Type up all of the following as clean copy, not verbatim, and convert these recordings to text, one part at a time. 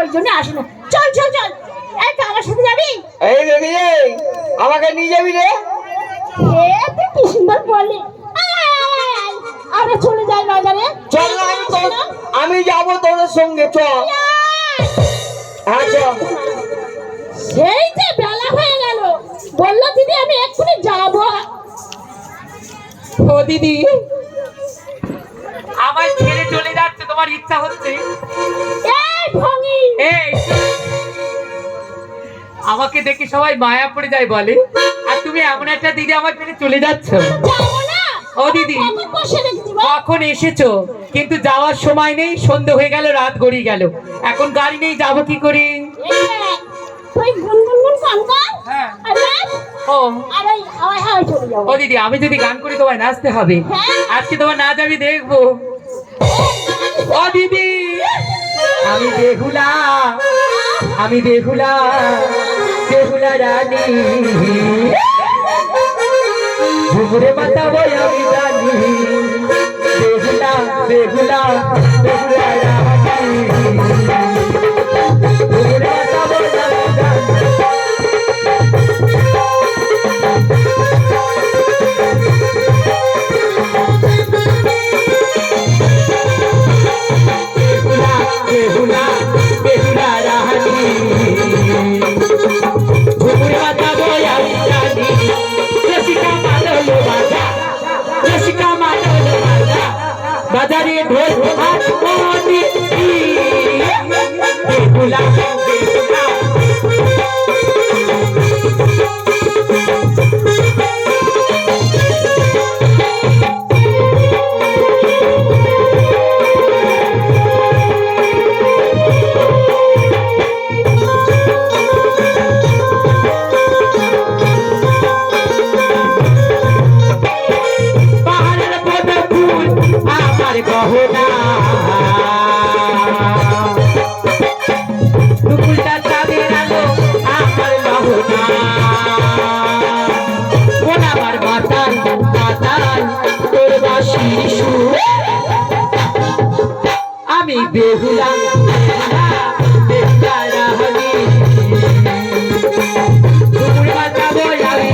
ওই জন্য আসে না। চল চল চল, এই তো আমার সাথে যাবি? এই দেখি আমাকে নিয়ে যাবি রে? তুই কি সুন্দর বললি। আমরা চলে যাই বাজারে। চল না, আমি যাবো তোদের সঙ্গে, চল। হ্যাঁ চল। সেই যে বেলা হয়ে গেল, বললো দিদি আমি এক্ষুনি যাবো। ও দিদি, আমার ছেড়ে চলে যাচ্ছে, তোমার ইচ্ছা হচ্ছে? এই ভঙ্গি, এই আমাকে দেখে সবাই মায়া পড়ে যায় বলে, আর তুমি এমন একটা দিদি আমার ছেড়ে চলে যাচ্ছ। যাবো না। ও দিদি, বসে রেখেছি বা। কখন এসেছো? কিন্তু যাওয়ার সময় নেই, সন্ধ্যে হয়ে গেল, রাত গড়িয়ে গেল, এখন গাড়ি নেই, যাবো কি করে? তুই গুনগুন গান কর। হ্যাঁ। ও ও আরে আয় হায় চলে যাবো। ও দিদি, আমি যদি গান করি তোমায় নাচতে হবে। হ্যাঁ। আজকে তোমার নাচ আমি দেখবো। ও দিদি, আমি বেহুলা, আমি বেহুলা, বেহুলা রানী, ঘুমরে মাথা বই আমি জানি, বেহুলা বেহুলা বেহুলা রানী, ঘুমরে মাথা বই আমি জানি। বেহুলা বেহুলা রানী, ঘুমরে মাথা বই আমি জানি, রসিকা মাদল বাজা, রসিকা মাদল বাজা, বাজারে ঢোল হাত মনি, বেহুলা বেহুলা। পাহাড়ের পদ ফুল আমার গহনা, দুপুরটা চাঁদের আলো আমার গহনা, কোন আমার মাতাল মাতাল তোর বাঁশির সুর, আমি বেহুলা বেহুলা বেহুলা রানী, দুপুর বাজাবো আমি জানি।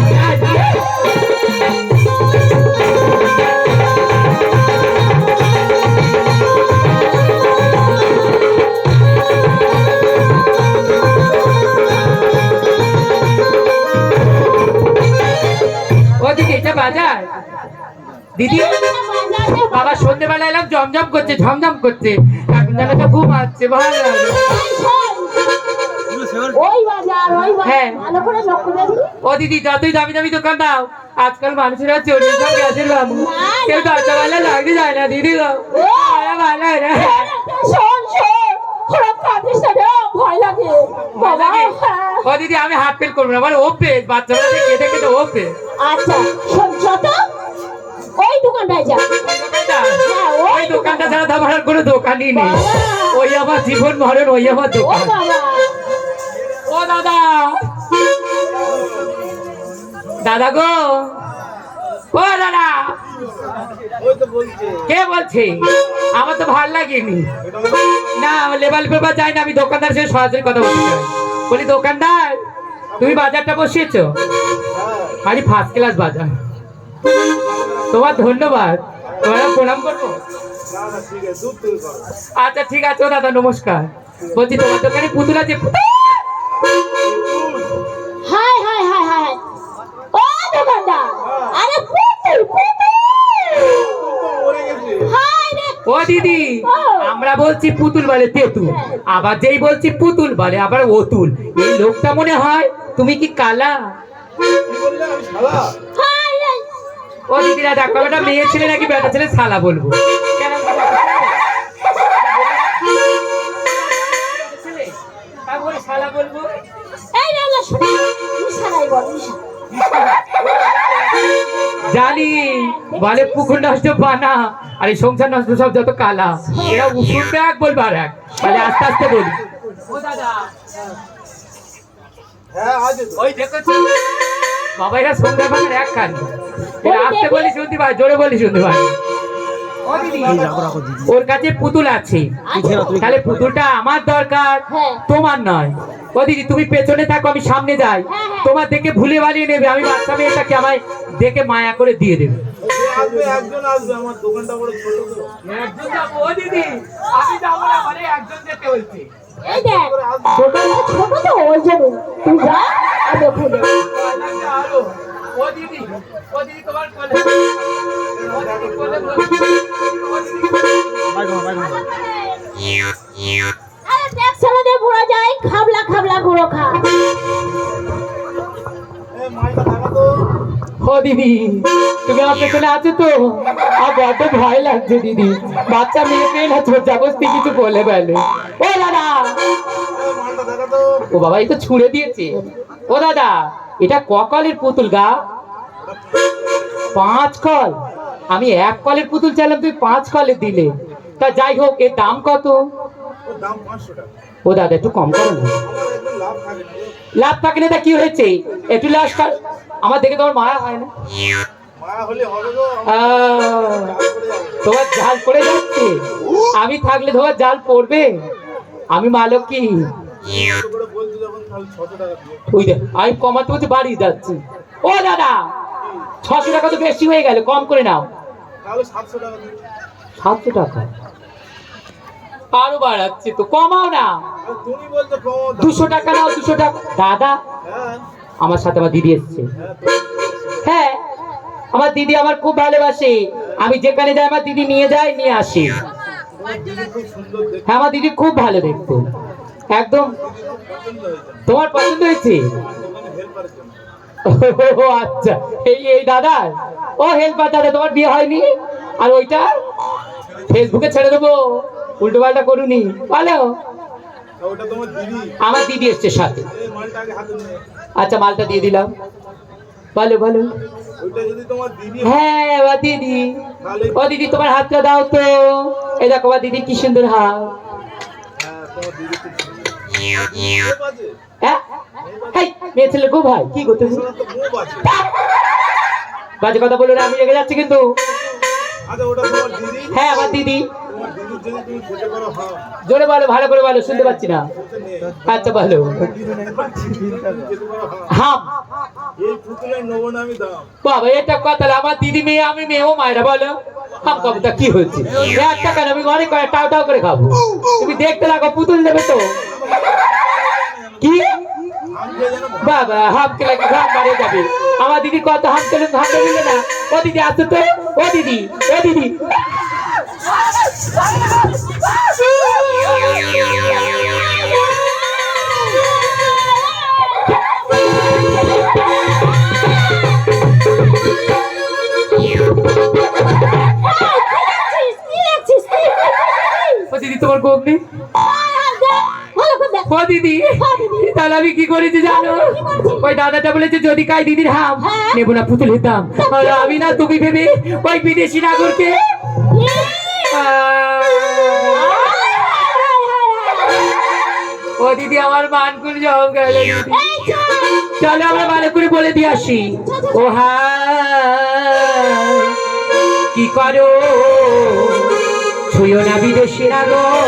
ও দিদি, এটা বাজার? দিদি, বাবা সন্ধ্যেবেলা এলাম, জমজম করছে, ঝমঝম করছে, এখন যেন তো ঘুম আসছে, ভালো লাগে। ওই বাজার ওই হ্যাঁ। ভালো করে লক্ষ্য দিবি। ও দিদি, যতই দামি দামি দোকান দাও, আজকাল মানুষেরা চোরের সব গ্যাসের বাবু, কেউ দরজাওয়ালা লাগতে যায় না দিদি গো, ভালো হয় না। শোন শোন, খারাপ কাঁদিস না রে, ভয় লাগে ভালো বাবা। লাগে? ও দিদি, আমি হাত ফেল করবো না, আমার অভ্যেস, বাচ্চারা কেটে কেটে অভ্যেস। আচ্ছা শোন, যত ওই দোকানটায় যা। ওই দোকানটা ছাড়া তো আমার আর কোনো দোকানই নেই, ওই আমার জীবন মরণ, ওই আমার ও দোকান। বাবা, ও দাদা, দাদা গো, ও দাদা, কে বলছে? আমার তো ভাল লাগেনি না, লেবাল পেপার যাই না, আমি দোকানদার সাথে সরাসরি কথা বলতে চাই। বলি দোকানদার, তুমি বাজারটা বসিয়েছো? আরে ফার্স্ট ক্লাস বাজার, তোমার ধন্যবাদ, তোমার প্রণাম করবো। আচ্ছা ঠিক আছে, ও দাদা নমস্কার, বলছি তোমার দোকানে পুতুল আছে? হাই হাই হাই হাই, ও দোকানদার, আরে পুতুল পুতুল, হাই রে। ও দিদি, আমরা বলছি পুতুল বলে তেতুল, আবার যেই বলছি পুতুল বলে আবার অতুল। এই লোকটা মনে হয় তুমি কি কালা? হাই রে। ও দিদিরা দেখো, একটা মেয়ে ছেলে নাকি বেটা ছেলে শালা বলবো কেন? ছেলে, তারপরে শালা বলবো? এই রে রে, শোনা, নিশানাই বল, নিশানা। জানি বলে পুকুর নষ্ট বানা, আর এই সংসার নষ্ট সব যত কালা, এরা শুনবে এক বলবে আর এক, তাহলে আস্তে আস্তে বলি। ও দাদা, ওই দেখেছো বাবা, এরা সন্ধ্যা ভাঙের এক কান, এরা আস্তে বলি শুনতে পায়, জোরে বলি শুনতে পায়। ও দিদি, ওর কাছে পুতুল আছে, তাহলে পুতুলটা আমার দরকার, হ্যাঁ। তোমার নয়। ও দিদি তুমি পেছনে থাকো, আমি সামনে যাই, হ্যাঁ, হ্যাঁ। তোমার দেখে ভুলে বালিয়ে নেবে, আমি বাচ্চা মেয়েটাকে আমায় দেখে মায়া করে দিয়ে দেবে। একজন আসবে, আমার দোকানটা বড় ছোট তো। একজন যাবো, ও দিদি আমি যাবো না, মানে একজন যেতে বলছি। এই দেখ দোকানটা ছোট তো ওই জন্য তুই যা আর দেখে নে। আরো, ও দিদি, ও দিদি তোমার কোলে, ও দিদি কোলে বসে। ও দিদি, আরে দেখ ছেলেদের ঘোরা যায় খাবলা খাবলা ঘুরো খা। এ মাইটা থাকা তো। ও দিদি তুমি আমার পেছনে আছো তো, আর বড্ড ভয় লাগছে দিদি, বাচ্চা মেয়ে পেয়ে না ছোট জাবস্তি কিছু বলে ফেলে। ও দাদা, এ মালটা থাকা তো। ও বাবা এই তো ছুঁড়ে দিয়েছে। ও দাদা এটা কলের পুতুল গা? 5 কল? আমি 1 কলের পুতুল চাইলাম, তুই 5 কলের দিলে। তা যাই হোক, এর দাম কত? ওর দাম 500 টাকা। ও দাদা একটু কম করো না। আমার একদম লাভ থাকে না। লাভ থাকে না তা কি হয়েছে, একটু লাভ কর, আমার দেখে তোমার মায়া হয় না? মায়া হলে হবে গো। তোমার জাল পড়ে যাচ্ছে, আমি থাকলে তোমার জাল পড়বে? আমি মালক কি ছোট করে বলছি যখন তাহলে 600 টাকা দিও। ওই দেখ, আমি কমাতে বলতে বাড়ি যাচ্ছি। ও দাদা 600 টাকা তো বেশি হয়ে গেল, কম করে নাও। তাহলে 700 টাকা দিও। 700 টাকা আরো বাড়াচ্ছে তো, কমাও না। আর তুমি বলছো কম। 200 টাকা নাও, 200 টাকা। দাদা হ্যাঁ আমার সাথে আমার দিদি এসছে। হ্যাঁ তো। হ্যাঁ আমার দিদি আমার খুব ভালোবাসে, আমি যেখানে যাই আমার দিদি নিয়ে যায় নিয়ে আসে। তোমার দিদি খুব সুন্দর দেখতে। হ্যাঁ আমার দিদি খুব ভালো দেখতে, একদম। পছন্দ হয়েছে। তোমার পছন্দ হয়েছে? দোকানে হেল্পারের জন্য। ও আচ্ছা, এই দাদা, ও হেল্পার দাদা, তোমার বিয়ে হয়নি? আর ওইটা ফেসবুকে ছেড়ে দেবো, উল্টো পাল্টা করুনি ভালো। তা ওটা তোমার দিদি। আমার দিদি এসছে সাথে। এই মালটা আগে হাতে নিয়ে। আচ্ছা মালটা দিয়ে দিলাম, ভালো ভালো। ওইটা যদি তোমার দিদি হয়, হ্যাঁ ও দিদি, তাহলে ও দিদি তোমার হাতটা দাও তো, এই দেখো আমার দিদি কি সুন্দর হাত। হ্যাঁ তোমার দিদি খুব সুন্দর। মুভ আছে। হ্যাঁ হেই, মেয়ে ছেলে গো ভাই কি করতে এছাড়া তো মুভ আছে। বাজে কথা বলো না, আমি রেগে যাচ্ছি কিন্তু। আচ্ছা ওটা তোমার দিদি। হ্যাঁ আমার দিদি। তোমার দিদির যদি তুমি খেতে পারো হ্যাঁ। জোরে বলো, ভালো করে বলো, শুনতে পাচ্ছি না। খেতে নেই। আচ্ছা বলো। খেতে পারো হ্যাঁ। হাম, এই পুতুলের নেবো না আমি দাম। বাবা এটা কথা না, আমার দিদি মেয়ে আমি মেয়ে, ও মায়েরা বলো হাম খাবো, তা কি হচ্ছে? 1 টাকা না, আমি অনেক করে টাও টাও করে খাবো। তুমি দেখতে লাগো, পুতুল দেবে তো কি? আমাকে যেন বাবা হামকে লাগে ঘাম বাড়িয়ে যাবে। আমার দিদি কত হামতে হামতে দিলে না। ও দিদি আসো তো, ও দিদি, ও দিদি। ও দিদি তোমার কোপ নেই? ও দিদি তাহলে আমি কি করেছি জানো? ওই দাদাটা বলেছে যদি কাই দিদির হাম নেবো না, পুতুলের দাম। আর আমি না তুমি ভেবে ওই বিদেশি নাগরকে ও দিদি আমার মান করে যাও গেল। চলো আমরা ভালো করে বলে দিয়ে আসি। ও হ্যাঁ কি করো, ছুঁয়ো না বিদেশি নাগর,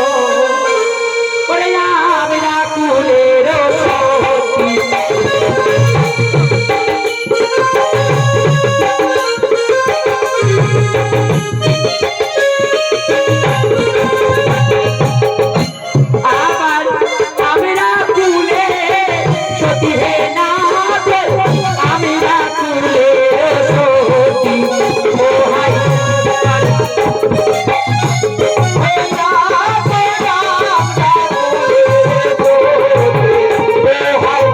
ওরে আমরা কুলের সখী। আবার আমরা কুলে সতী হে না গো, আমরা কুলের সখী। ও হাই আমরা কুলের সখী। ও হাই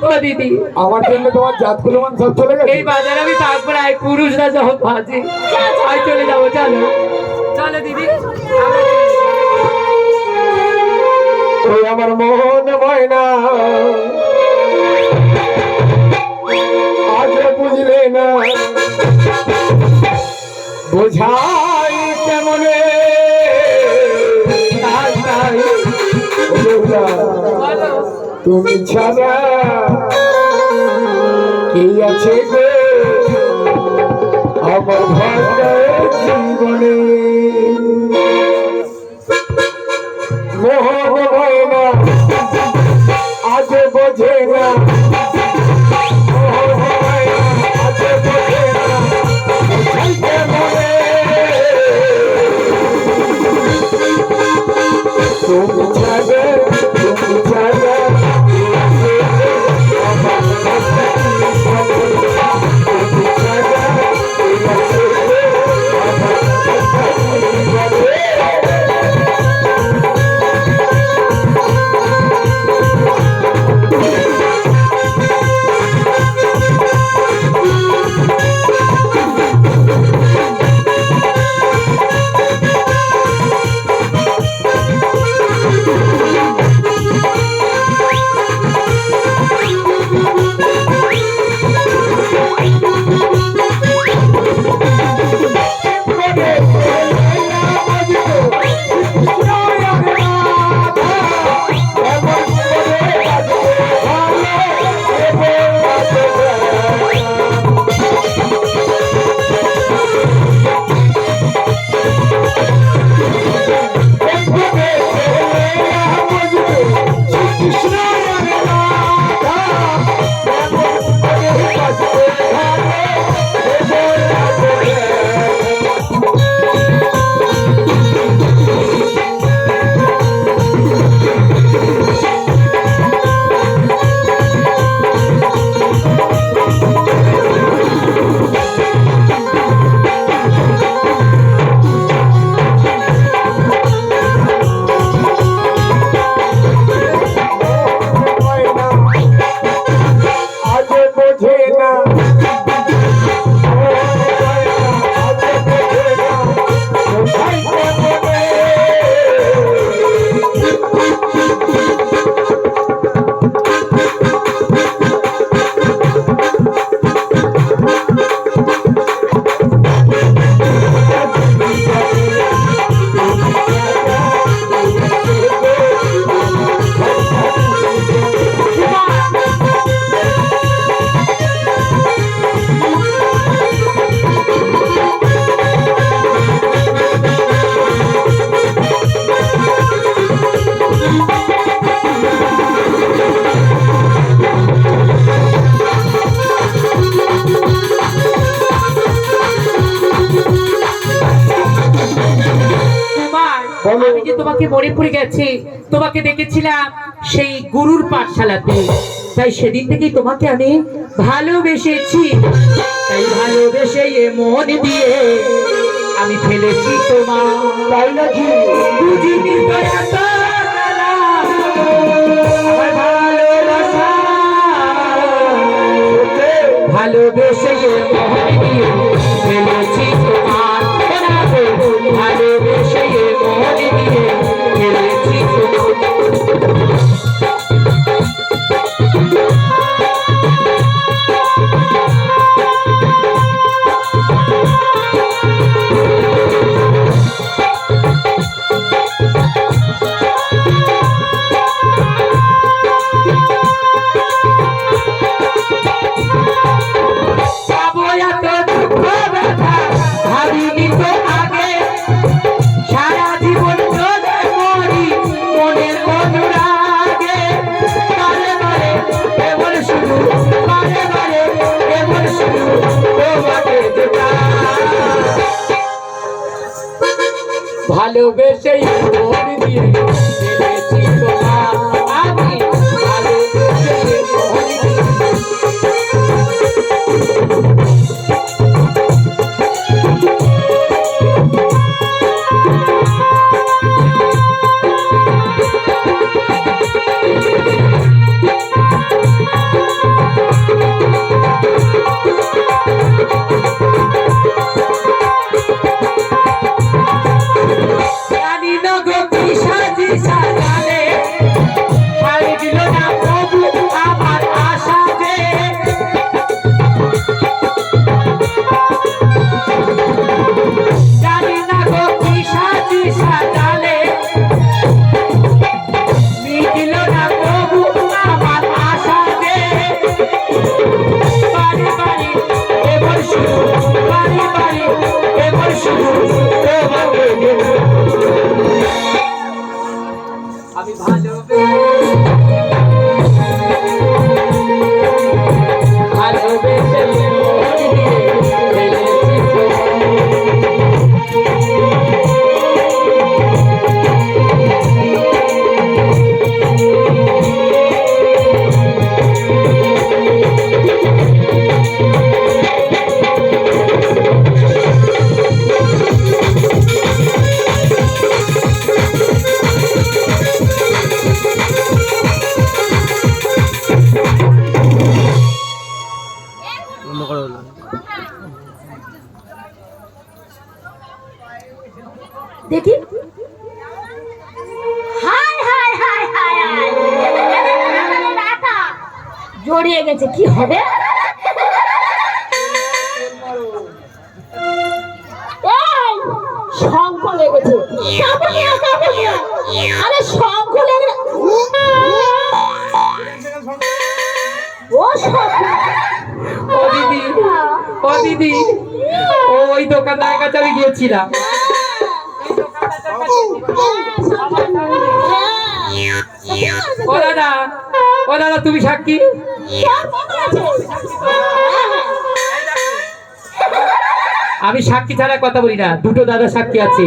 ও দিদি আমার জন্য তোমার জাত কুলমান সব চলে গেছে। এই বাজারে আমি থাকবো না, এই পুরুষরা যখন বাজে আই চলে যাবো। চলো চলো দিদি আমরা চলে যাই। ওই আমার মন ময়না আজ বুঝলে না, বোঝাই কেমনে তাই তাই বলো, বলো। তুমি ছাড়া কে আছে গো আমার ভাগ্যে জীবনে। মোহন হয় না আজ বোঝে না, মোহন হয় না আজ বোঝে না, বোঝাই কেমনে তুমি ছাড়া, তুমি ছাড়া আমি যে তোমাকে মনে পড়ে গেছে, তোমাকে দেখেছিলাম সেই গুরুর পাঠশালাতে, তাই সেদিন থেকেই তোমাকে আমি ভালোবেসেছি। তাই ভালোবেসে মন দিয়ে আমি ফেলেছি তোমার, তাই নাকি? বুঝিনি তো এত জ্বালা, আমার ভালোবাসা। ভালোবেসে মন দিয়ে ফেলেছি তোমার, ভালোবেসে মন দিয়ে ফেলেছি তোমার। ভালোবেসে মন দিয়ে ফেলেছি তোমার, আমি ভালোবেসে মন দিয়ে। জড়িয়ে গেছে, কি হবে? এই শঙ্খ লেগেছে, কাপড় নিয়ে আয়, কাপড় নিয়ে আয়। আরে শঙ্খ লেগে ও শঙ্খ। ও দিদি, ও দিদি, ও ওই দোকানদারের কাছে আমি গিয়েছিলাম। ও দাদা, ও দাদা, তুমি সাক্ষী? আমি সাক্ষী ছাড়া কথা বলি না, দুটো দাদা সাক্ষী আছে।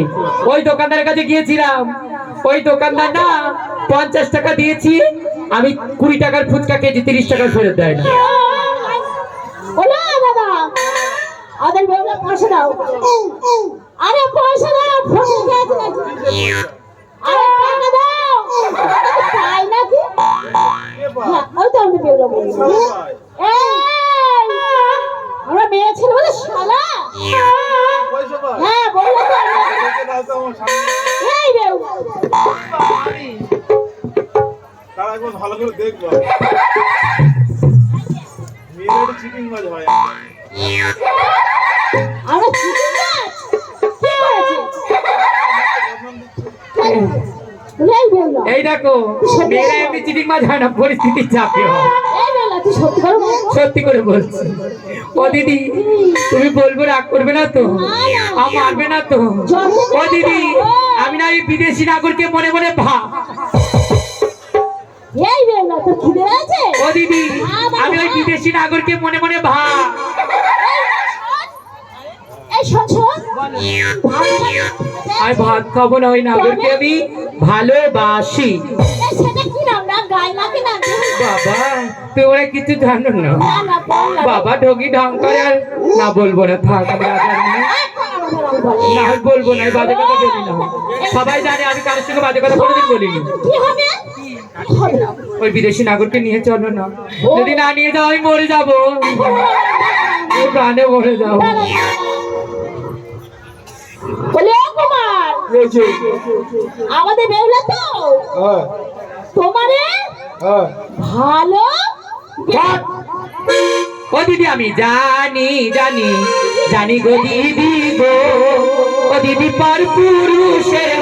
ওই দোকানদারের কাছে গিয়েছিলাম, ওই দোকানদার না 50 টাকা দিয়েছি, আমি 20 টাকার ফুচকা কেজি 30 টাকা ফেরত দেয় না। ওলা দাদা, আদের বেলা পয়সা দাও। আরে পয়সা দাও, ফোন আছে নাকি? আরে টাকা দাও। তাই নাকি? হ্যাঁ, ওই তো আমি বেলা বলি। এই, আমরা মেয়ে ছেলে বলে শালা। পয়সা পায় হ্যাঁ, বললো তো। দেখে দাও তো আমার সামনে এই বেউ। তারা একবার ভালো করে দেখবো মেয়েরা চিটিং বাজ হয় আমরা চিটিং বাজ? কি করেছে? এই বেলা। এই দেখো, মেয়েরা এমনি চিটিং মাছ হয় না, পরিস্থিতির চাপে হয়। এই বেলা, তুই সত্যি করে বল। সত্যি করে বলছি। ও দিদি, তুমি বলবো রাগ করবে না তো? আর মারবে না তো? ও দিদি, আমি না এই বিদেশি নাগরকে মনে মনে ভাব। এই বেলা, তোর খিদে আছে? ও দিদি, আমি ওই বিদেশি নাগরকে মনে মনে ভাব। এই শোন শোন, আর ভাত খাবো না, ওই নাগরকে আমি ভালোবাসি। এই সেটা কি নাম না, গায় নাকি না? বাবা, তোমরা কিছু জানো না। না না, বল না। বাবা ঢোকি ঢং করে, আর না বলবো না, থাক, আমি রাজার মেয়ে। না আমি বলবো না, আমি বাজে কথা বলি না। সবাই জানে আমি কারোর সঙ্গে বাজে কথা কোনোদিন বলিনি। কি হবে? কি হবে না? ওই বিদেশি নাগরকে নিয়ে চলো না, যদি না নিয়ে যাও আমি মরে যাবো, আমি প্রাণে মরে যাবো। বলে ও কুমার, আমাদের বেউলা তো তোমারে ভালো। ও দিদি, আমি জানি জানি জানি গো দিদি গো, ও দিদি পর পুরুষের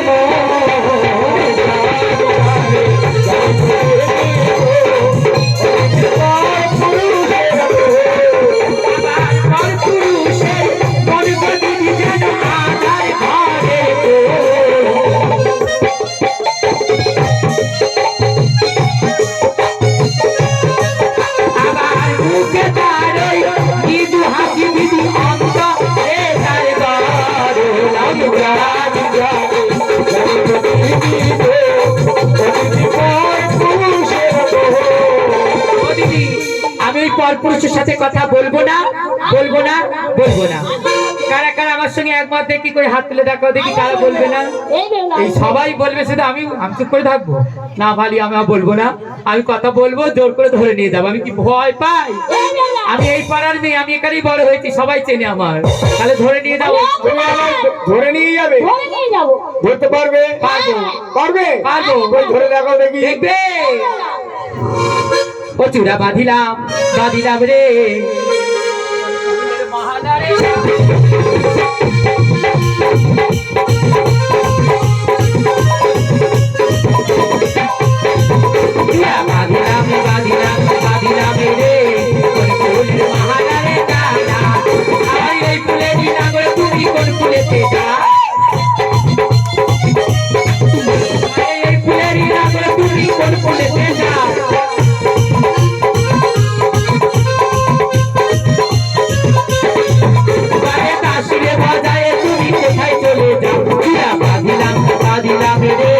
পরপুরুষের সাথে কথা বলবো না, বলবো না, বলবো না। কারা কারা আমার সঙ্গে একমত দেখি করে হাত তুলে দেখাও দেখি, কারা বলবে না? এই সবাই বলবে, শুধু আমি চুপ করে থাকবো না? ভালি, আমি বলবো না, আমি কথা বলবো, জোর করে ধরে নিয়ে যাবো। আমি কি ভয় পাই? আমি এই পাড়ার মেয়ে, আমি এখানেই বড় হয়েছি, সবাই চেনে আমার। তাহলে ধরে নিয়ে যাবো। ধরে নিয়ে যাবে? ধরতে পারবে? পারবো, পারবে? পারবো। ধরে দেখাও দেখি। দেখবে? ও চূড়া বাঁধিলাম, বাঁধিলাম রে মহাদারে। চূড়া বাঁধিলাম, বাঁধিলাম, বাঁধিলাম রে কোন ফুলের মহাদারে দাদা। আমার এই ফুলের নাগরে তুমি কোন ফুলেতে যা? এই ফুলের নাগরে তুমি কোন ফুলেতে যা? বাজায়ে তুমি কোথায় চলে যাও? বাঁধিলাম, বাঁধিলাম রে